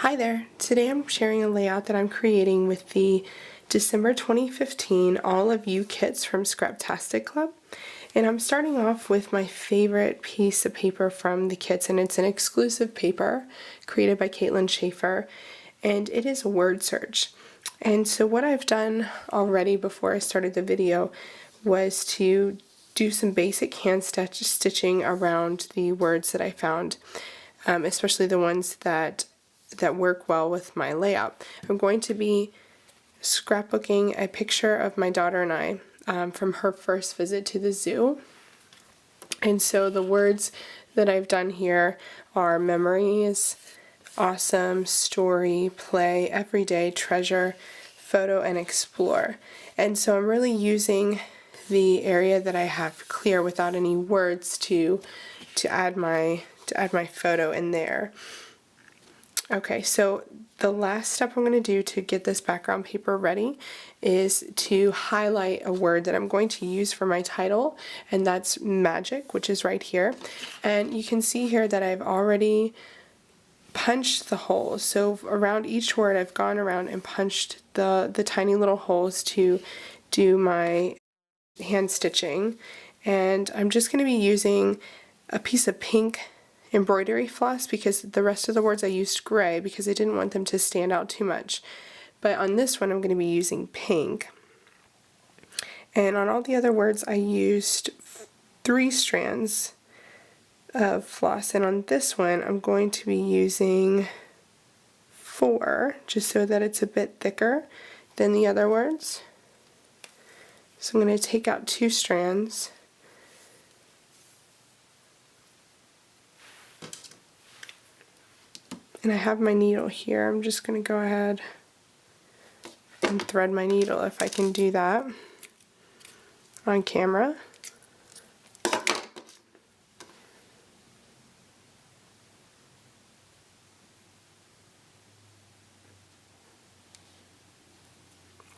Hi there! Today I'm sharing a layout that I'm creating with the December 2015 All of You kits from Scraptastic Club. And I'm starting off with my favorite piece of paper from the kits, and it's an exclusive paper created by Caitlin Schaefer, and it is a word search. And so what I've done already before I started the video was to do some basic hand stitching around the words that I found, especially the ones that work well with my layout. I'm going to be scrapbooking a picture of my daughter and I from her first visit to the zoo. And so the words that I've done here are memories, awesome, story, play, everyday, treasure, photo, and explore. And so I'm really using the area that I have clear without any words to add my photo in there. Okay, so the last step I'm going to do to get this background paper ready is to highlight a word that I'm going to use for my title, and that's magic, which is right here. And you can see here that I've already punched the holes. So around each word I've gone around and punched the tiny little holes to do my hand stitching. And I'm just going to be using a piece of pink embroidery floss because the rest of the words I used gray because I didn't want them to stand out too much. But on this one I'm going to be using pink. And on all the other words I used 3 strands of floss, and on this one I'm going to be using 4 just so that it's a bit thicker than the other words. So I'm going to take out 2 strands. And I have my needle here. I'm just going to go ahead and thread my needle if I can do that on camera.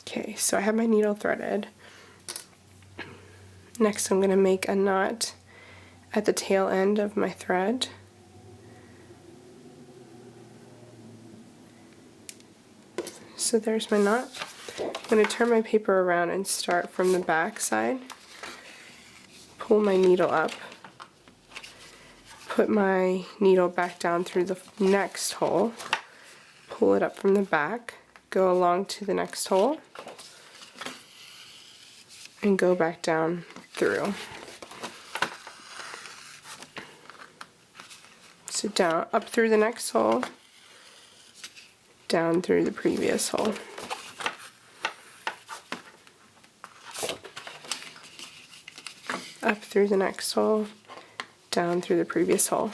Okay, so I have my needle threaded. Next I'm going to make a knot at the tail end of my thread. So there's my knot. I'm going to turn my paper around and start from the back side. Pull my needle up. Put my needle back down through the next hole. Pull it up from the back. Go along to the next hole. And go back down through. So down, up through the next hole. Down through the previous hole. Up through the next hole, down through the previous hole.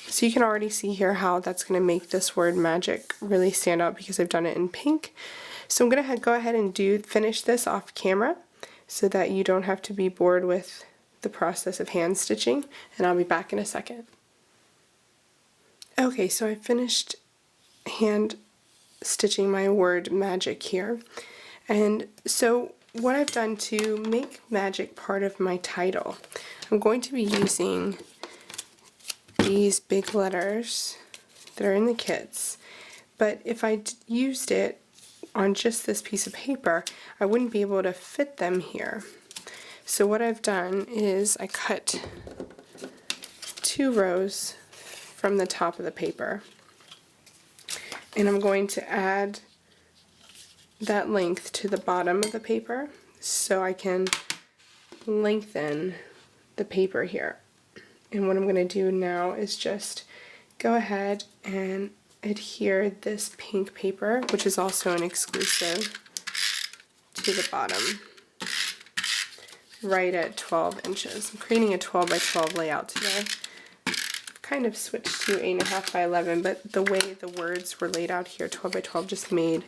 So you can already see here how that's going to make this word magic really stand out because I've done it in pink. So I'm going to go ahead and finish this off camera so that you don't have to be bored with the process of hand stitching, and I'll be back in a second. Okay, so I finished hand stitching my word magic here, and so what I've done to make magic part of my title, I'm going to be using these big letters that are in the kits, but if I used it on just this piece of paper I wouldn't be able to fit them here. So what I've done is I cut 2 rows from the top of the paper, and I'm going to add that length to the bottom of the paper so I can lengthen the paper here. And what I'm going to do now is just go ahead and adhere this pink paper, which is also an exclusive, to the bottom right at 12 inches. I'm creating a 12 by 12 layout today. Kind of switched to 8.5 by 11, but the way the words were laid out here, 12 by 12, just made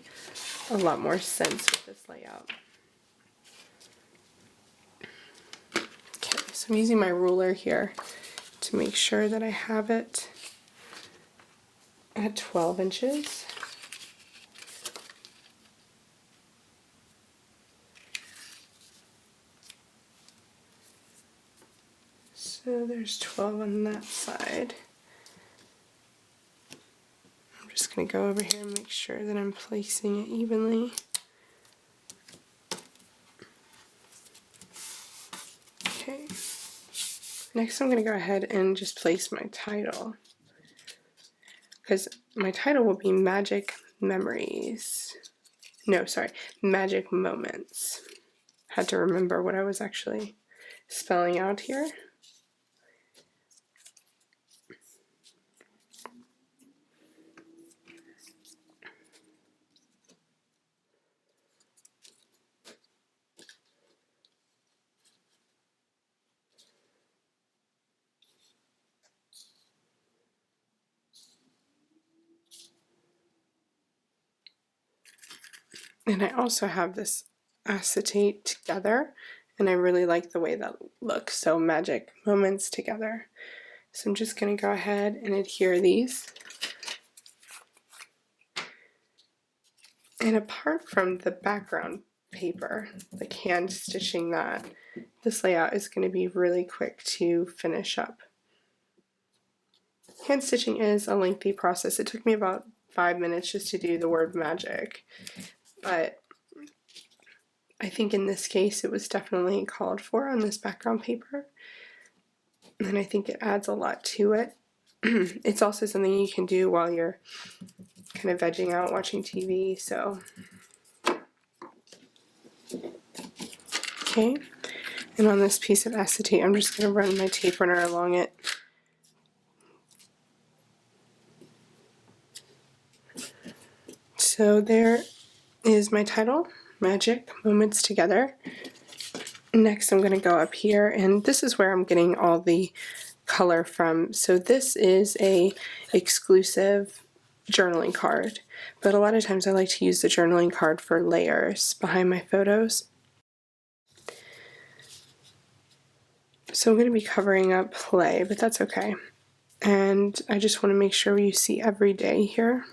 a lot more sense with this layout. Okay, so I'm using my ruler here to make sure that I have it at 12 inches. So there's 12 on that side. just going to go over here and make sure that I'm placing it evenly. Okay. Next I'm going to go ahead and just place my title, because my title will be Magic Memories. No, sorry, Magic Moments. Had to remember what I was actually spelling out here. And I also have this acetate together, and I really like the way that looks, so Magic Moments together. So I'm just going to go ahead and adhere these. And apart from the background paper, like hand stitching that, this layout is going to be really quick to finish up. Hand stitching is a lengthy process. It took me about 5 minutes just to do the word magic, but I think in this case it was definitely called for on this background paper, and I think it adds a lot to it. It's also something you can do while you're kind of vegging out watching TV, so okay. And on this piece of acetate, I'm just going to run my tape runner along it. So there is my title, Magic Moments Together. Next I'm going to go up here, and this is where I'm getting all the color from. So this is a exclusive journaling card, but a lot of times I like to use the journaling card for layers behind my photos. So I'm going to be covering up play, but that's okay. And I just want to make sure you see every day here.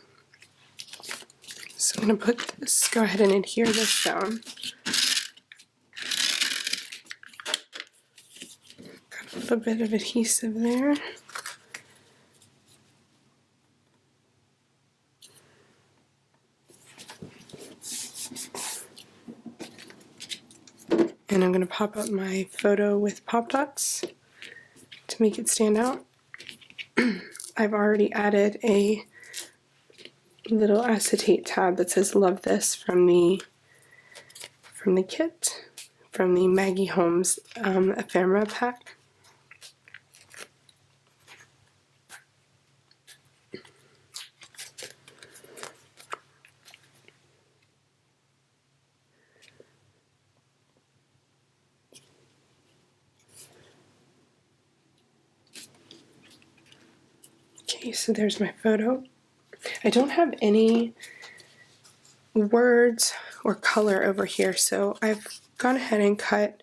So I'm going to put this, go ahead and adhere this down. Got a little bit of adhesive there. And I'm going to pop up my photo with pop dots to make it stand out. I've already added a little acetate tab that says "Love This" from the kit, from the Maggie Holmes ephemera pack. Okay, so there's my photo. I don't have any words or color over here, so I've gone ahead and cut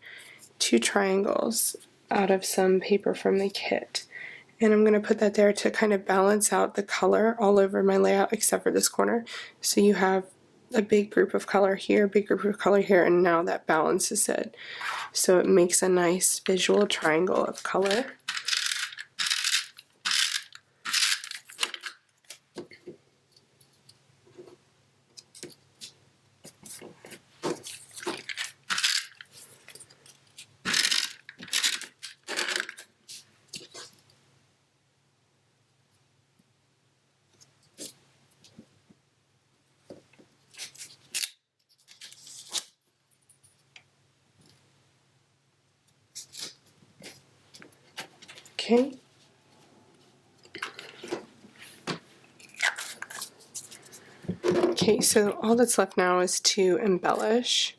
2 triangles out of some paper from the kit. And I'm going to put that there to kind of balance out the color all over my layout except for this corner. So you have a big group of color here, big group of color here, and now that balances it. So it makes a nice visual triangle of color. Okay. Okay, so all that's left now is to embellish.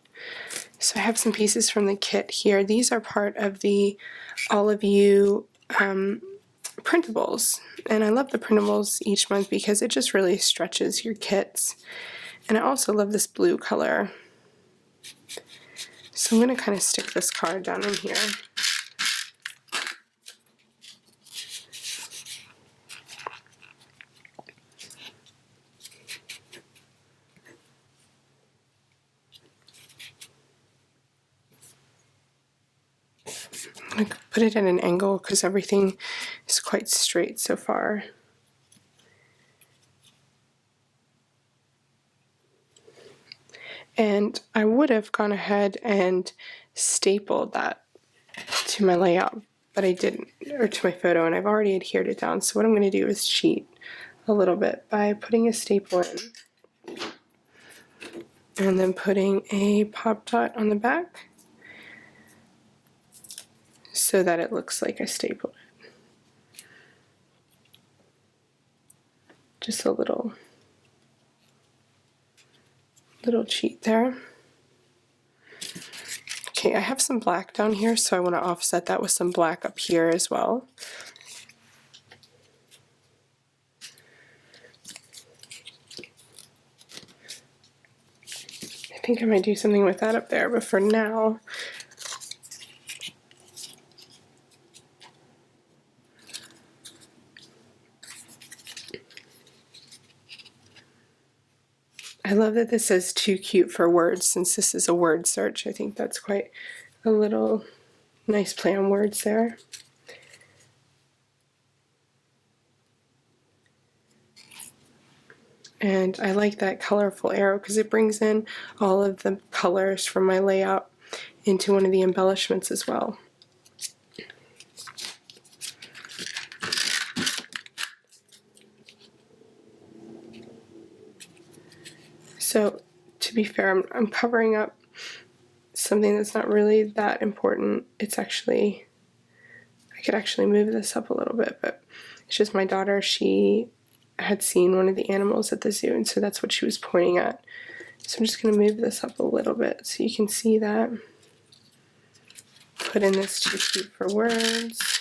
So I have some pieces from the kit here. These are part of the All of You printables, and I love the printables each month because it just really stretches your kits. And I also love this blue color. So I'm going to kind of stick this card down in here. I'm going to put it at an angle because everything is quite straight so far. And I would have gone ahead and stapled that to my layout, but I didn't, or to my photo, and I've already adhered it down. So what I'm going to do is cheat a little bit by putting a staple in and then putting a pop dot on the back so that it looks like I stapled it. Just a little cheat there. Okay, I have some black down here, so I want to offset that with some black up here as well. I think I might do something with that up there, but for now, I love that this says too cute for words, since this is a word search. I think that's quite a little nice play on words there. And I like that colorful arrow because it brings in all of the colors from my layout into one of the embellishments as well. So to be fair, I'm covering up something that's not really that important. It's actually, I could actually move this up a little bit, but it's just my daughter, she had seen one of the animals at the zoo, and so that's what she was pointing at. So I'm just going to move this up a little bit so you can see that. Put in this too cute for words.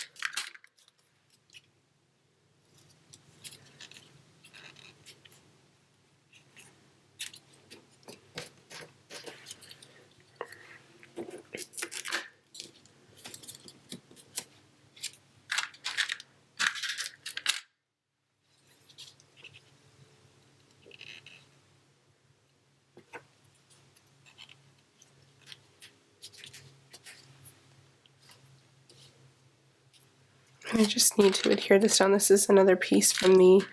And I just need to adhere this down. This is another piece from the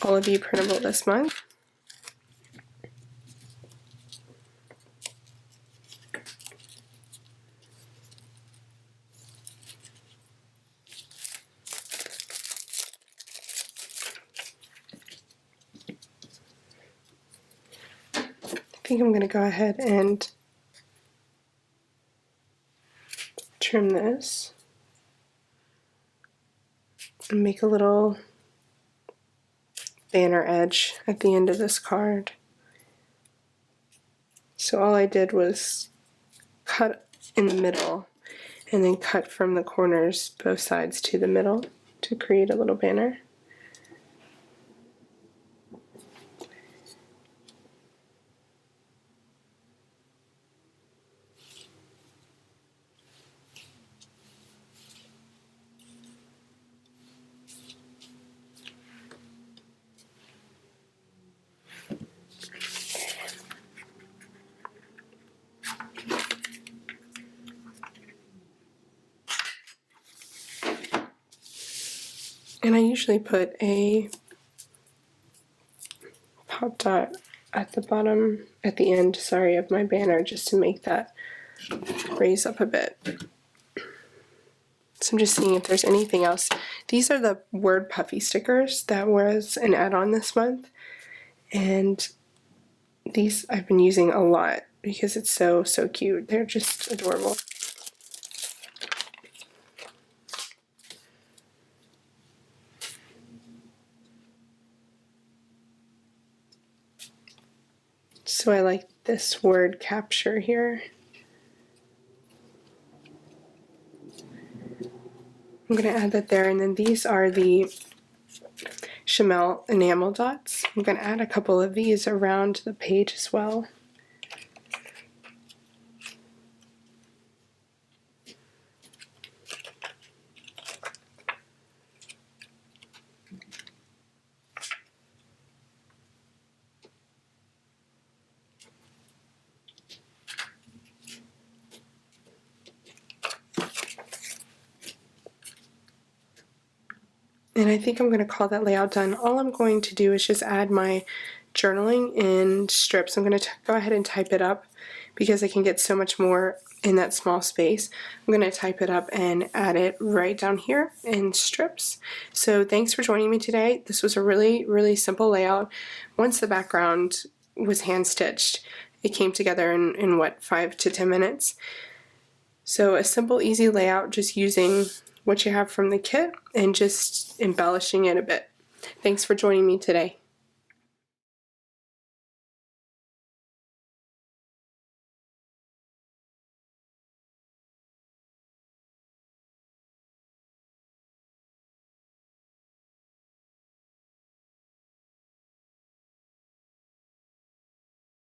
All of You printable this month. I think I'm going to go ahead and trim this and make a little banner edge at the end of this card. So all I did was cut in the middle and then cut from the corners both sides to the middle to create a little banner. And I usually put a pop dot at the bottom, at the end, sorry, of my banner, just to make that raise up a bit. So I'm just seeing if there's anything else. These are the word puffy stickers that was an add-on this month, and these I've been using a lot because it's so cute. They're just adorable. So I like this word capture here. I'm going to add that there, and then these are the Chamel enamel dots. I'm going to add a couple of these around the page as well. And I think I'm going to call that layout done. All I'm going to do is just add my journaling in strips. I'm going to go ahead and type it up because I can get so much more in that small space. I'm going to type it up and add it right down here in strips. So thanks for joining me today. This was a really, really simple layout. Once the background was hand stitched, it came together in what, 5 to 10 minutes. So a simple, easy layout, just using what you have from the kit and just embellishing it a bit. Thanks for joining me today.